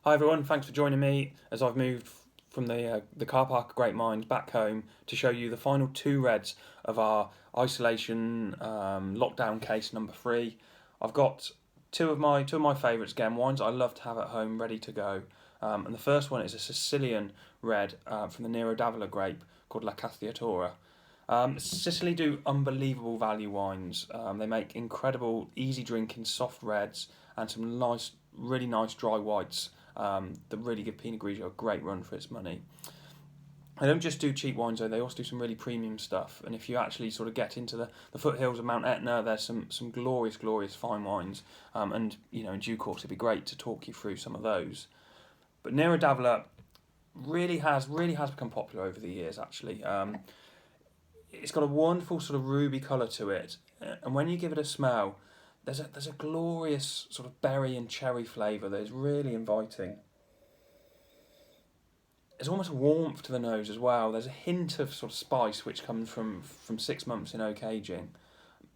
Hi everyone, thanks for joining me as I've moved from the car park at Great Minds back home to show you the final two reds of our isolation lockdown case number 3. I've got two of my favourites again, wines I love to have at home ready to go. And the first one is a Sicilian red from the Nero d'Avola grape called La Cacciatora. Sicily do unbelievable value wines. They make incredible, easy drinking, soft reds and some nice, really nice dry whites that really give Pinot Grigio a great run for its money. They don't just do cheap wines though, they also do some really premium stuff. And if you actually sort of get into the foothills of Mount Etna, there's some glorious, glorious fine wines. And in due course it'd be great to talk you through some of those. But Nero d'Avola really has become popular over the years actually. It's got a wonderful sort of ruby colour to it, and when you give it a smell, there's a glorious sort of berry and cherry flavour that is really inviting. There's almost a warmth to the nose as well. There's a hint of sort of spice which comes from 6 months in oak aging.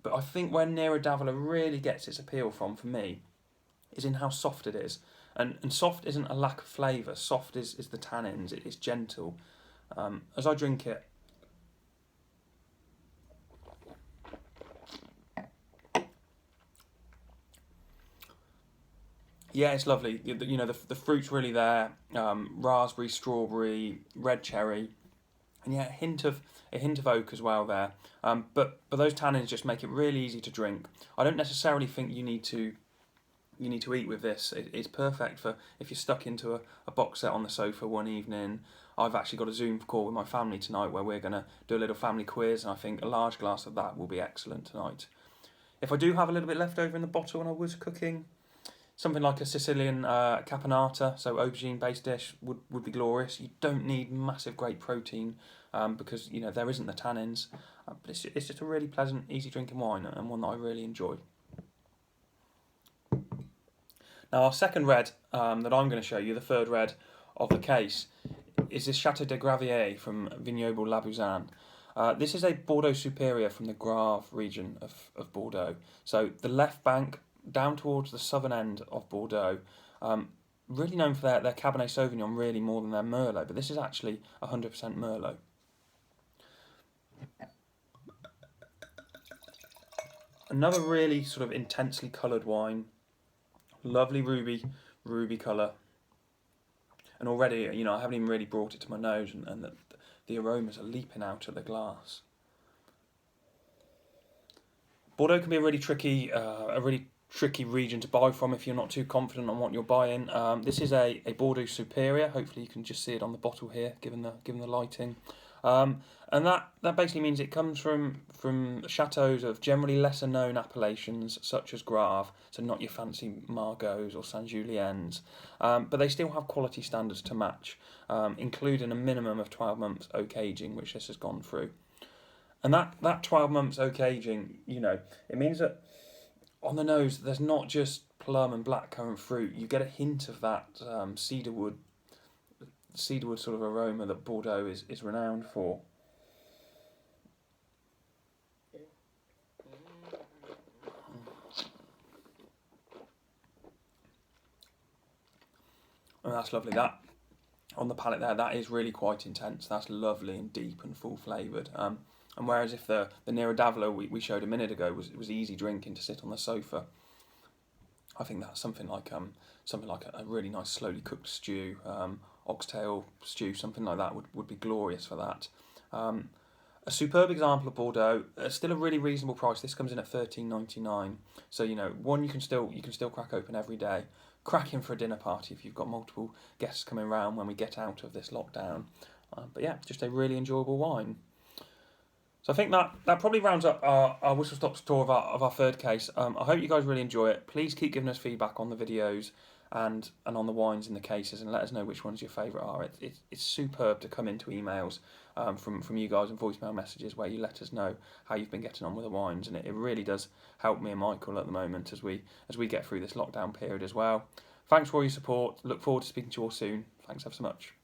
But I think where Nero d'Avola really gets its appeal from, for me, is in how soft it is. And soft isn't a lack of flavour. Soft is the tannins. It's gentle. As I drink it, yeah, it's lovely. The fruit's really there. Raspberry, strawberry, red cherry, and yeah, a hint of oak as well there. But those tannins just make it really easy to drink. I don't necessarily think you need to eat with this. It's perfect for if you're stuck into a box set on the sofa one evening. I've actually got a Zoom call with my family tonight where we're going to do a little family quiz, and I think a large glass of that will be excellent tonight. If I do have a little bit left over in the bottle and I was cooking, something like a Sicilian caponata, so aubergine-based dish, would be glorious. You don't need massive great protein because there isn't the tannins, but it's just a really pleasant, easy drinking wine and one that I really enjoy. Now our second red that I'm going to show you, the third red of the case, is this Chateau de Gravier from Vignoble Labouzan. This is a Bordeaux Superior from the Grave region of Bordeaux. So the left bank down towards the southern end of Bordeaux, really known for their Cabernet Sauvignon really more than their Merlot, but this is actually 100% Merlot. Another really sort of intensely coloured wine, lovely ruby colour, and already I haven't even really brought it to my nose, and the aromas are leaping out of the glass. Bordeaux can be a really tricky region to buy from if you're not too confident on what you're buying. This is a Bordeaux Superior. Hopefully you can just see it on the bottle here, given the lighting. And that basically means it comes from chateaux of generally lesser known appellations such as Grave, so not your fancy Margots or Saint Juliennes, but they still have quality standards to match, including a minimum of 12 months oak aging, which this has gone through. And that 12 months oak aging, it means that on the nose, there's not just plum and blackcurrant fruit. You get a hint of that cedarwood sort of aroma that Bordeaux is renowned for. And that's lovely. That on the palate there, that is really quite intense. That's lovely and deep and full flavoured. And whereas if the Nero d'Avola we showed a minute ago was easy drinking to sit on the sofa, I think that's something like a really nice slowly cooked stew, oxtail stew, something like that would be glorious for that. A superb example of Bordeaux, still a really reasonable price. This comes in at $13.99. So one you can still crack open every day. Crack in for a dinner party if you've got multiple guests coming around when we get out of this lockdown. But yeah, just a really enjoyable wine. So I think that probably rounds up our whistle stop tour of our third case. I hope you guys really enjoy it. Please keep giving us feedback on the videos and on the wines in the cases, and let us know which ones your favourite are. It's superb to come into emails from you guys and voicemail messages where you let us know how you've been getting on with the wines, and it really does help me and Michael at the moment as we get through this lockdown period as well. Thanks for all your support. Look forward to speaking to you all soon. Thanks ever so much.